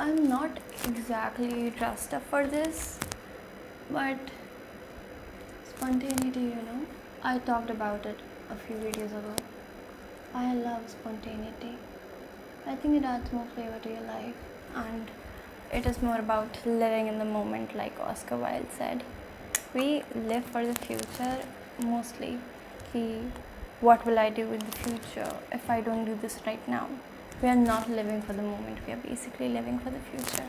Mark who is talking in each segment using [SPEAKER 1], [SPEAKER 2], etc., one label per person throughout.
[SPEAKER 1] I'm not exactly dressed up for this, but spontaneity, I talked about it a few videos ago. I love spontaneity. I think it adds more flavor to your life, and it is more about living in the moment, like Oscar Wilde said. We live for the future mostly. What will I do in the future if I don't do this right now? We are not living for the moment, we are basically living for the future.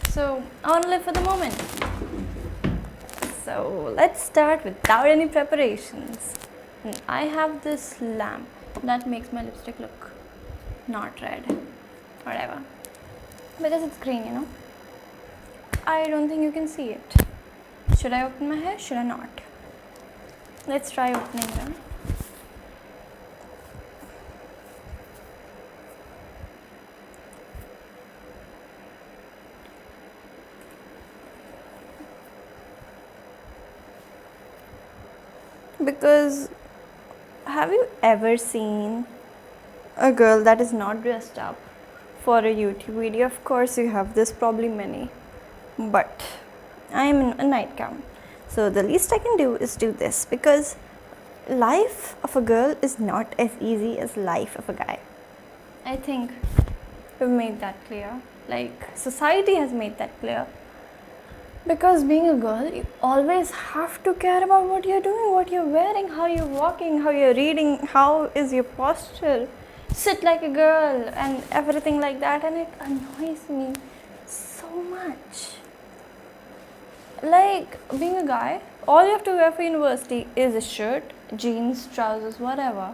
[SPEAKER 1] So I want to live for the moment. So let's start without any preparations. I have this lamp that makes my lipstick look not red, whatever, because it's green. I don't think you can see it. Should I open my hair? Should I not? Let's try opening them. Because have you ever seen a girl that is not dressed up for a YouTube video? Of course you have, there's probably many, but I'm in a nightgown, so the least I can do is do this, because life of a girl is not as easy as life of a guy. I think we've made that clear, like society has made that clear. Because being a girl, you always have to care about what you're doing, what you're wearing, how you're walking, how you're reading, how is your posture, sit like a girl, and everything like that. And it annoys me so much. Like, being a guy, all you have to wear for university is a shirt, jeans, trousers, whatever.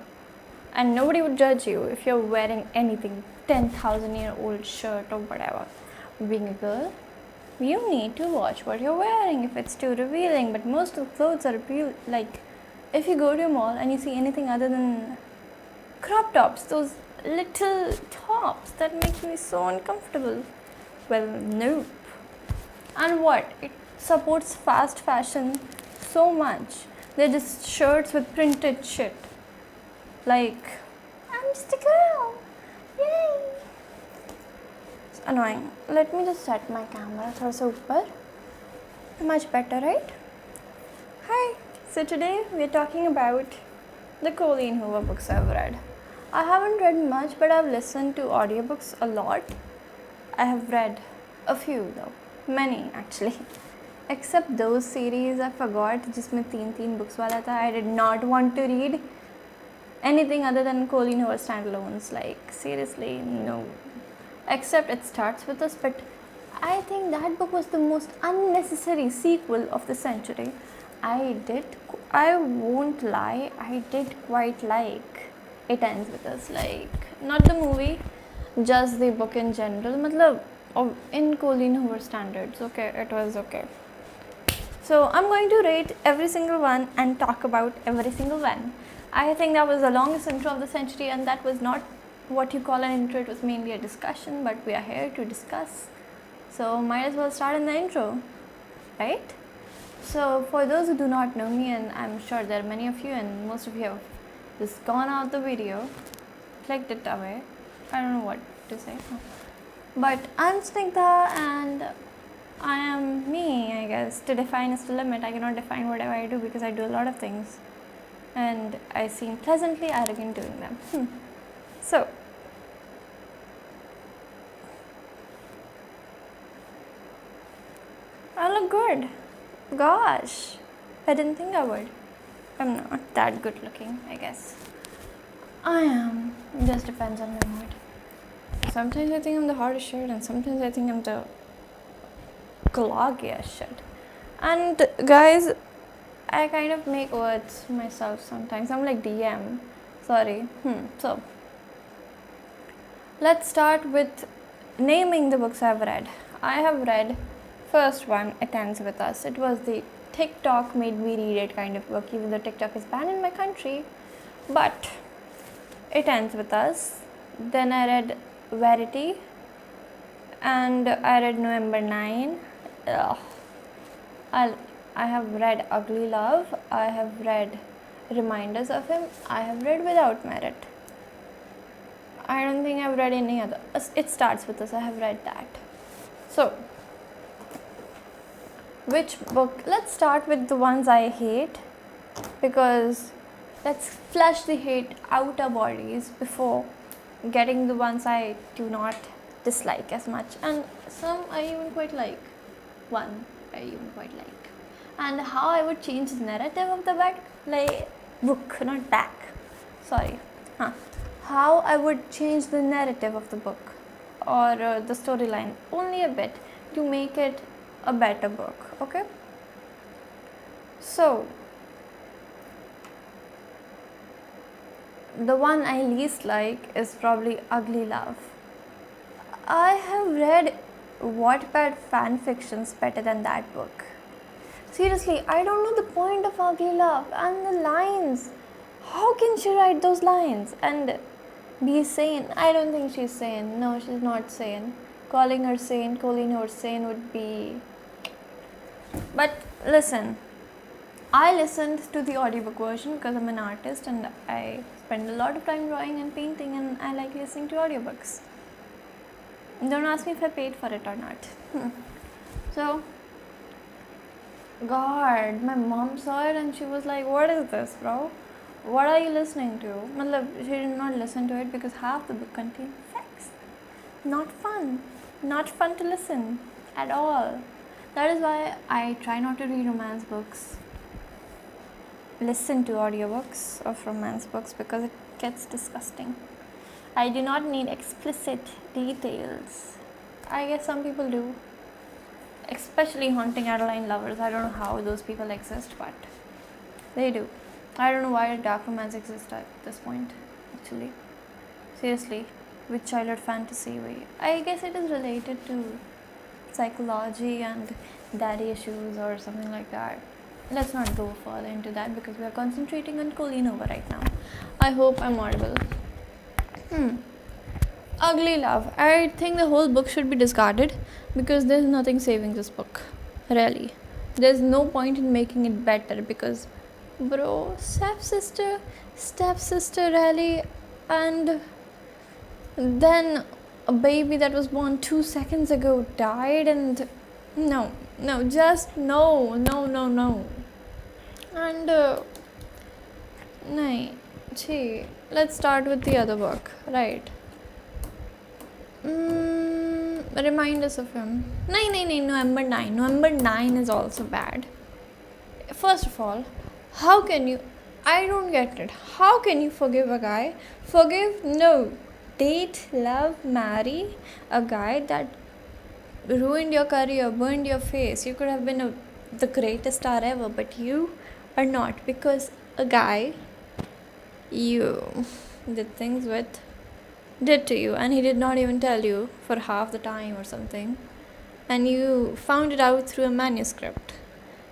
[SPEAKER 1] And nobody would judge you if you're wearing anything, 10,000-year-old shirt or whatever. Being a girl, you need to watch what you're wearing if it's too revealing. But most of the clothes are like, if you go to a mall and you see anything other than crop tops, those little tops, that makes me so uncomfortable. Well, nope. And what? It supports fast fashion so much. They're just shirts with printed shit. Like, I'm just a girl. Yay! It's annoying. Let me just set my camera for super. Much better, right? Hi. So today we're talking about the Colleen Hoover books I've read. I haven't read much, but I've listened to audiobooks a lot. I have read a few though. Many actually. Except those series I forgot, जिसमें 3 books वाला था. I did not want to read anything other than Colleen Hoover standalones. Like, seriously, no. Except It Starts With Us, but I think that book was the most unnecessary sequel of the century. I won't lie, I did quite like It Ends With Us. Like, not the movie, just the book in general. Matlab, in Colleen Hoover standards, okay, it was okay. So I'm going to rate every single one and talk about every single one. I think that was the longest intro of the century, and that was not what you call an intro. It was mainly a discussion, but we are here to discuss. So might as well start in the intro, right? So for those who do not know me, and I'm sure there are many of you, and most of you have just gone out the video, clicked it away. I don't know what to say. But I'm Snigdha, and I am me, I guess. To define is to limit. I cannot define whatever I do because I do a lot of things. And I seem pleasantly arrogant doing them. So, I look good. Gosh, I didn't think I would. I'm not that good looking, I guess. I am. It just depends on my mood. Sometimes I think I'm the hottest shit, and sometimes I think I'm the gloggiest shit. And guys, I kind of make words myself sometimes. I'm like DM. Sorry. So, let's start with naming the books I've read. I have read first one, It Ends With Us. It was the TikTok made me read it kind of book, even though TikTok is banned in my country. But It Ends With Us. Then I read Verity. And I read November 9. I have read Ugly Love. I have read Reminders of Him. I have read Without Merit. I don't think I've read any other. It Starts With Us. I have read that. So, which book? Let's start with the ones I hate, because let's flush the hate out our bodies before getting the ones I do not dislike as much. And some I even quite like. One I even quite like. And how I would change the narrative of the book, not back. Sorry. How I would change the narrative of the book or the storyline only a bit to make it a better book. Okay. So the one I least like is probably Ugly Love. I have read Wattpad fan fictions better than that book. Seriously, I don't know the point of Ugly Love and the lines. How can she write those lines and be sane? I don't think she's sane. No, she's not sane. Calling her sane, Colleen Hoover sane would be... But listen, I listened to the audiobook version because I'm an artist and I spend a lot of time drawing and painting, and I like listening to audiobooks. Don't ask me if I paid for it or not. So, God, my mom saw it and she was like, "What is this, bro? What are you listening to?" She did not listen to it because half the book contained sex. Not fun. Not fun to listen at all. That is why I try not to read romance books. Listen to audiobooks of romance books because it gets disgusting. I do not need explicit details. I guess some people do. Especially haunting Adeline lovers. I don't know how those people exist, but they do. I don't know why dark romance exists at this point, actually. Seriously, with childhood fantasy way. I guess it is related to psychology and daddy issues or something like that. Let's not go further into that because we are concentrating on Colleen Hoover right now. I hope I'm audible. Ugly Love. I think the whole book should be discarded because there's nothing saving this book. Really. There's no point in making it better because, bro, stepsister, really, and then a baby that was born 2 seconds ago died, and no, just no. And let's start with the other book, right? Remind us of him. November 9. November 9 is also bad. First of all, how can you... I don't get it. How can you forgive a guy? No. Date, love, marry a guy that ruined your career, burned your face. You could have been the greatest star ever, but you are not because a guy you did things with did to you, and he did not even tell you for half the time or something, and you found it out through a manuscript.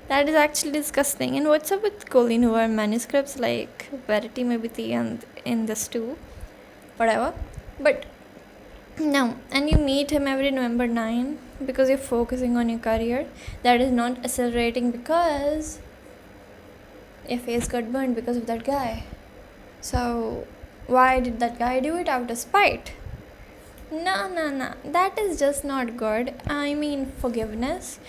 [SPEAKER 1] That is actually disgusting. And what's up with Colleen Hoover manuscripts like Verity, maybe the and in this too, whatever. But no, and you meet him every November 9 because you're focusing on your career. That is not accelerating because your face got burned because of that guy. So why did that guy do it? Out of spite? No. That is just not good. I mean, forgiveness.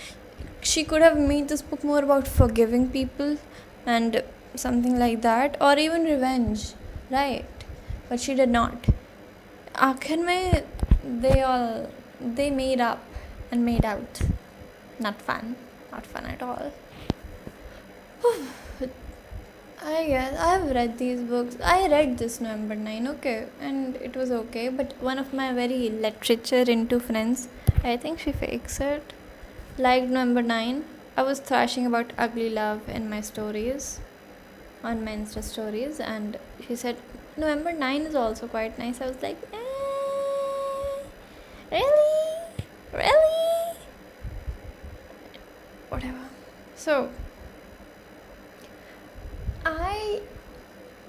[SPEAKER 1] She could have made this book more about forgiving people and something like that, or even revenge, right? But she did not. Aakhir mein they made up and made out. Not fun at all. I guess I've read these books. I read this November 9, okay, and it was okay. But one of my very literature into friends, I think she fakes it, liked November 9. I was thrashing about Ugly Love in my stories, on my Insta stories, and she said November 9 is also quite nice. I was like, really? Whatever. So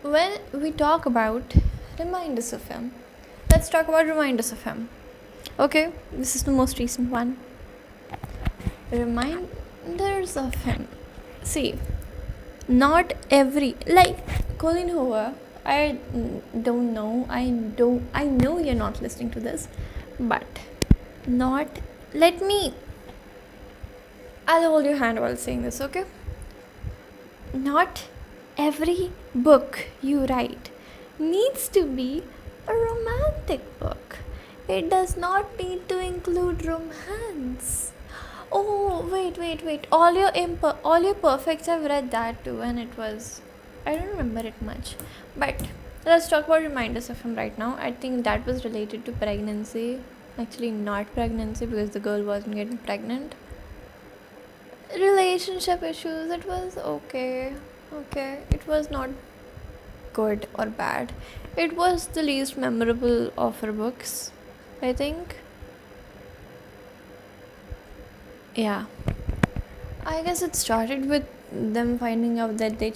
[SPEAKER 1] when we talk about reminders of him, let's talk about reminders of him. Okay, this is the most recent one. Reminders of him. See, not every, like Colleen Hoover, I don't know, I know you're not listening to this, but not let me, I'll hold your hand while saying this, okay? Not every book you write needs to be a romantic book. It does not need to include romance. Oh, wait. All your perfects, I've read that too, and it was, I don't remember it much. But let's talk about reminders of him right now. I think that was related to pregnancy. Actually, not pregnancy, because the girl wasn't getting pregnant. Relationship issues, it was okay. It was not good or bad. It was the least memorable of her books, I think. Yeah. I guess it started with them finding out that they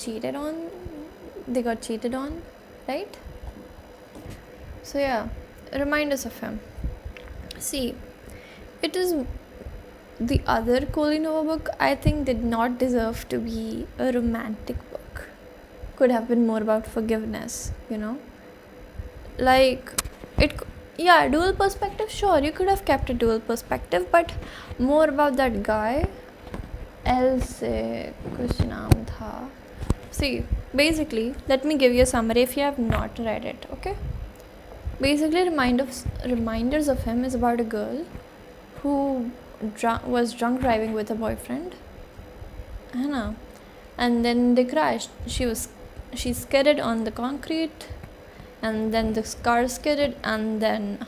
[SPEAKER 1] got cheated on, right? So yeah, reminders of him. See, it is the other Colleen Hoover book, I think, did not deserve to be a romantic book. Could have been more about forgiveness, Like, dual perspective, sure, you could have kept a dual perspective, but more about that guy. L से कुछ नाम था. See, basically, let me give you a summary if you have not read it, okay? Basically, reminders of him is about a girl who was drunk driving with a boyfriend, and then they crashed. She skidded on the concrete, and then the car skidded, and then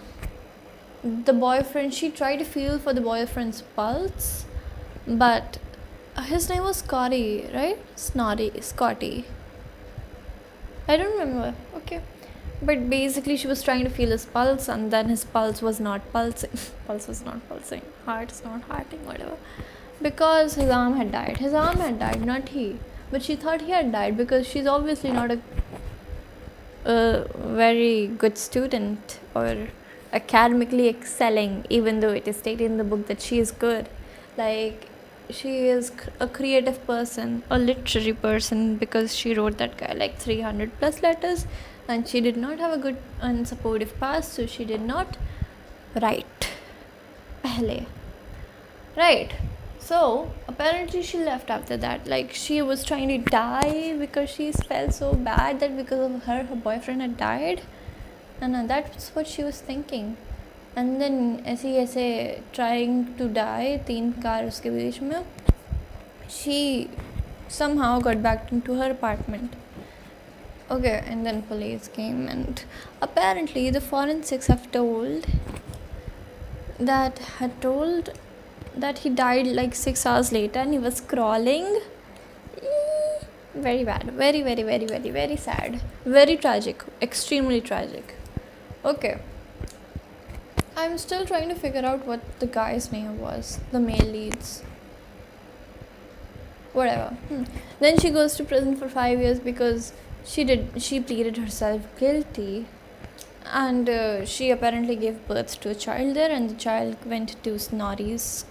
[SPEAKER 1] she tried to feel for the boyfriend's pulse, but his name was Scotty, right? Scotty. I don't remember. Okay. But basically she was trying to feel his pulse, and then his pulse was not pulsing. Pulse was not pulsing. Heart is not hearting, whatever. Because his arm had died. His arm had died, not he. But she thought he had died because she's obviously not a very good student or academically excelling, even though it is stated in the book that she is good. Like, she is a creative person, a literary person, because she wrote that guy like 300 plus letters, and she did not have a good and supportive past, so she did not write. Pehle. Right. So apparently she left after that. Like, she was trying to die because she felt so bad that because of her boyfriend had died, and that's what she was thinking. And then ऐसे trying to die 3 cars के बीच में, she somehow got back into her apartment. Okay, and then police came, and apparently the forensics have told that he died like 6 hours later, and he was crawling. Very bad. Very, very, very, very, very sad. Very tragic. Extremely tragic. Okay. I'm still trying to figure out what the guy's name was. The male leads. Whatever. Then she goes to prison for 5 years because she pleaded herself guilty, and she apparently gave birth to a child there, and the child went to Scotty's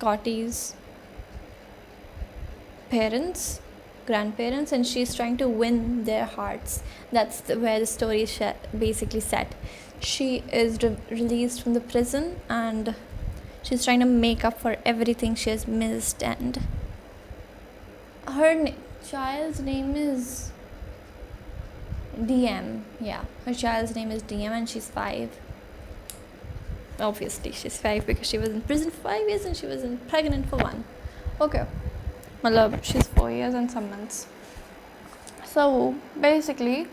[SPEAKER 1] grandparents, and she's trying to win their hearts. That's where the story is basically set. She is released from the prison, and she's trying to make up for everything she has missed, and her child's name is DM. Yeah, her child's name is DM, and she's 5. Obviously she's 5 because she was in prison for 5 years and she was pregnant for 1. Okay, malab, she's 4 years and some months. So basically,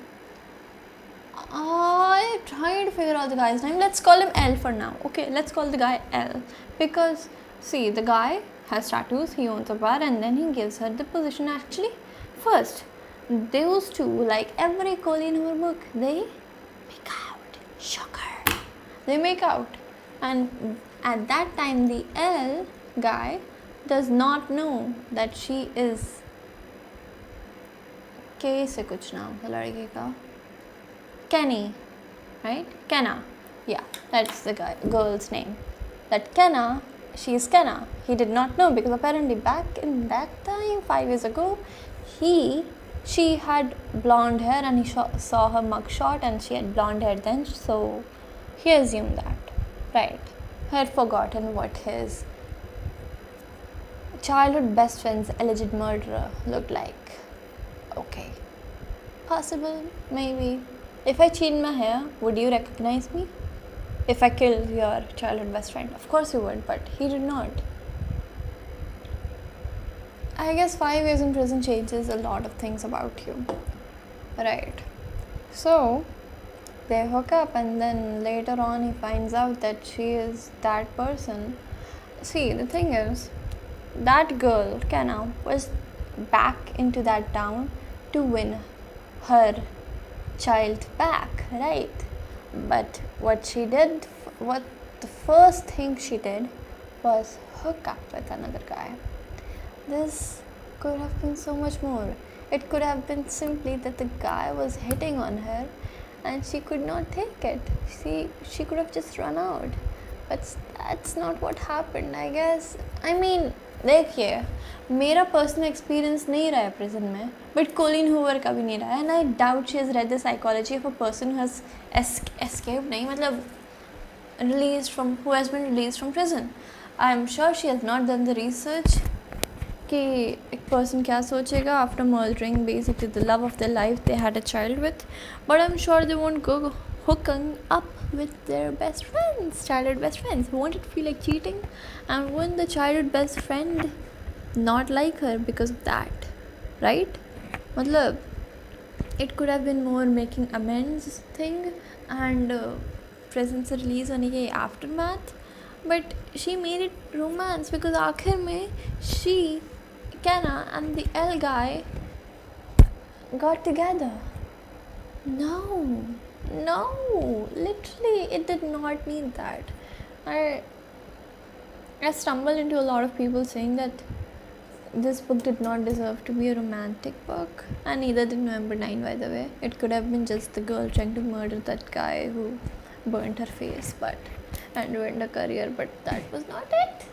[SPEAKER 1] I'm trying to figure out the guy's name. Let's call him L for now. Okay, let's call the guy L, because see, the guy has tattoos, he owns a bar, and then he gives her the position. Actually, first, those two, like every Colleen Hoover book, they make out. Shocker. They make out. And at that time, the L guy does not know that she is K se kuch naam tha ladke ka. Kenny, right? Kenna. Yeah, that's the girl's name. That Kenna, she is Kenna. He did not know because apparently back in that time, 5 years ago, she had blonde hair, and he saw her mugshot and she had blonde hair then, so he assumed that, right? He had forgotten what his childhood best friend's alleged murderer looked like. Okay. Possible, maybe. If I change my hair, would you recognize me? If I killed your childhood best friend, of course you would, but he did not. I guess 5 years in prison changes a lot of things about you. Right. So, they hook up, and then later on he finds out that she is that person. See, the thing is, that girl, Kenna, was back into that town to win her child back, right? But what the first thing she did was hook up with another guy. This could have been so much more. It could have been simply that the guy was hitting on her and she could not take it. She could have just run out. But that's not what happened, I guess. I mean, देखिए, मेरा personal experience नहीं रहा है prison में, but Colin Hoover का भी नहीं रहा है, and I doubt she has read the psychology of a person who has escaped, नहीं मतलब who has been released from prison. I am sure she has not done the research कि एक person क्या सोचेगा after murdering basically the love of their life they had a child with, but I'm sure they won't go hooking up with their best friends, childhood best friends. Won't it feel like cheating? And won't the childhood best friend not like her because of that, right? मतलब it could have been more making amends thing and prison से release होने के aftermath, but she made it romance because आखिर में she, Kenna and the L guy got together. No, literally it did not need that. I stumbled into a lot of people saying that this book did not deserve to be a romantic book, and neither did November 9, by the way. It could have been just the girl trying to murder that guy who burnt her face and ruined her career, but that was not it.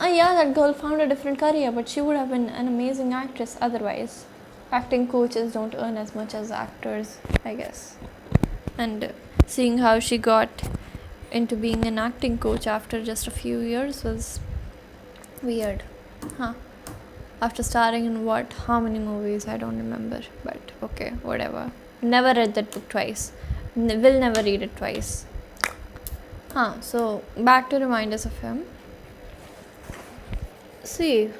[SPEAKER 1] Yeah, that girl found a different career, but she would have been an amazing actress otherwise. Acting coaches don't earn as much as actors, I guess. And seeing how she got into being an acting coach after just a few years was weird. After starring in how many movies, I don't remember, but okay, whatever. Never read that book twice. Will never read it twice. So back to reminders of him. See,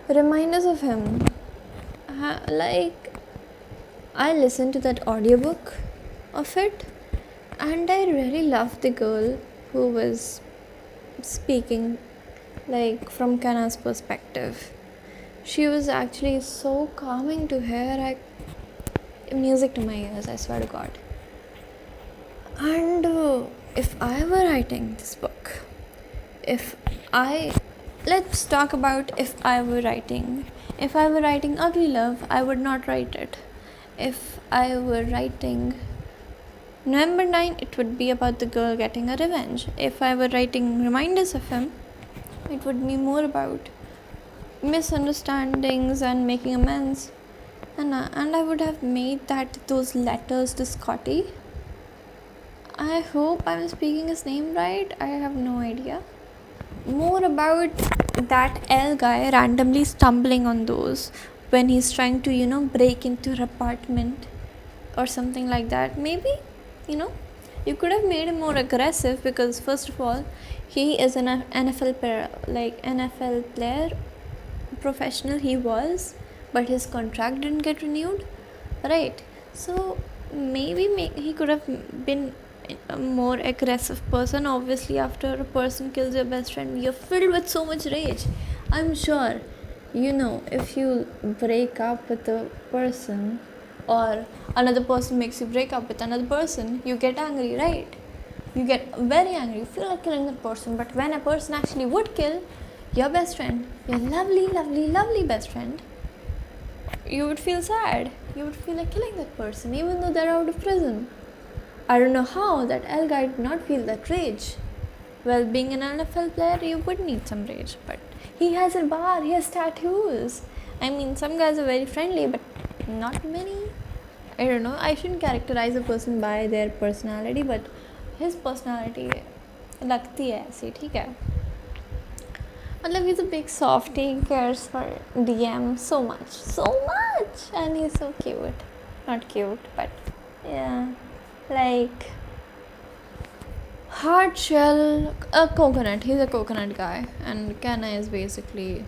[SPEAKER 1] reminders of him, like I listened to that audiobook of it, and I really loved the girl who was speaking, like from Kenna's perspective. She was actually so calming to hear, music to my ears, I swear to God. And if I were writing this book, let's talk about if I were writing Ugly Love, I would not write it. If I were writing November 9, it would be about the girl getting a revenge. If I were writing reminders of him, it would be more about misunderstandings and making amends. And I would have made those letters to Scotty. I hope I'm speaking his name right. I have no idea. More about that L guy randomly stumbling on those when he's trying to, break into her apartment or something like that. Maybe, you could have made him more aggressive because first of all, he is an NFL player, professional he was, but his contract didn't get renewed, right? So maybe he could have been a more aggressive person. Obviously, after a person kills your best friend, you're filled with so much rage. I'm sure, if you break up with a person or another person makes you break up with another person, you get angry, right? You get very angry, you feel like killing that person. But when a person actually would kill your best friend, your lovely, lovely, lovely best friend, you would feel sad. You would feel like killing that person even though they're out of prison. I don't know how that L guy did not feel that rage. Well, being an NFL player, you would need some rage, but he has a bar, he has tattoos. I mean, some guys are very friendly, but not many. I don't know, I shouldn't characterize a person by their personality, but his personality लगती है ऐसी, ठीक है. मतलब he's a big softie, cares for DM so much, and he's so cute. Not cute, but yeah, like hard shell, a coconut. He's a coconut guy, and Kenna is basically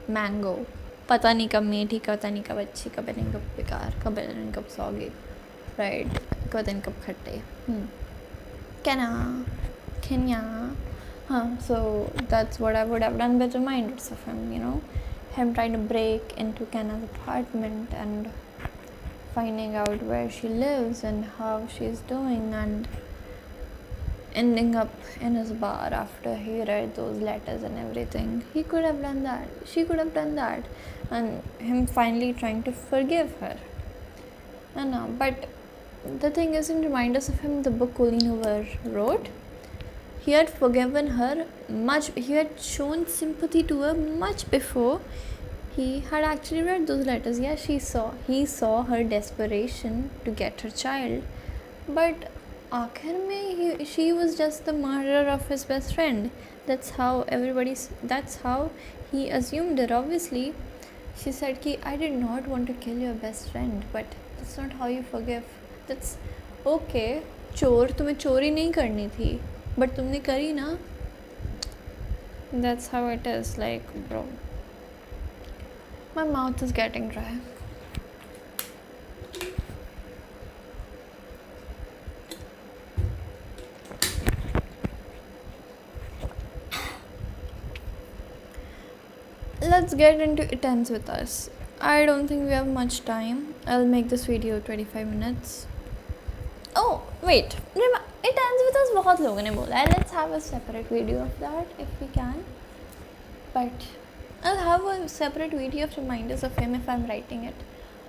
[SPEAKER 1] mango. पता नहीं कब मीठी, पता नहीं कब अच्छी, कब नहीं कब बेकार, कब नहीं कब सौगी, right? पता नहीं कब खट्टे. Kenya. So that's what I would have done with reminders of him, you know, him trying to break into Kenna's apartment and finding out where she lives and how she's doing, and ending up in his bar after he read those letters and everything. He could have done that, she could have done that, and him finally trying to forgive her. I know, but the thing is, in reminders of him, the book Colleen Hoover wrote, he had forgiven her much, he had shown sympathy to her much before he had actually read those letters. Yeah, he saw her desperation to get her child, but आखिर में she was just the murderer of his best friend. That's how he assumed it. Obviously, she said कि I did not want to kill your best friend, but that's not how you forgive. That's okay. चोर, तुम्हें चोरी नहीं करनी थी, but तुमने करी ना. That's how it is. Like, bro, my mouth is getting dry. Let's get into It Ends With Us. I don't think we have much time. I'll make this video 25 minutes. Oh, wait. It Ends With Us बहुत लोगों ने बोला है. Let's have a separate video of that if we can. But I'll have a separate video of reminders of him if I'm writing it.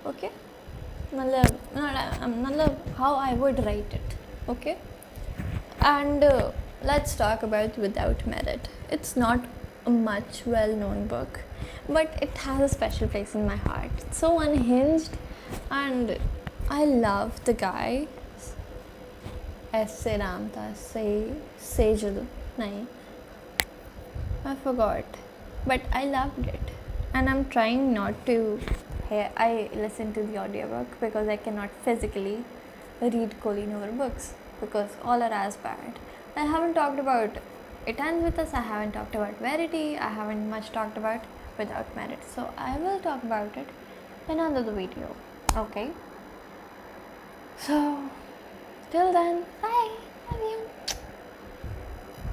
[SPEAKER 1] Okay? मतलब how I would write it. Okay? And let's talk about Without Merit. It's not a much well-known book, but it has a special place in my heart. It's so unhinged, and I love the guy. ऐसे नाम था, Sejal, नहीं, I forgot, but I loved it, and I'm trying not to. I listen to the audiobook because I cannot physically read Colleen Hoover books because all are as bad. I haven't talked about It Ends With Us, I haven't talked about Verity, I haven't much talked about Without Merit, so I will talk about it in another video. Okay, so till then, bye, love you.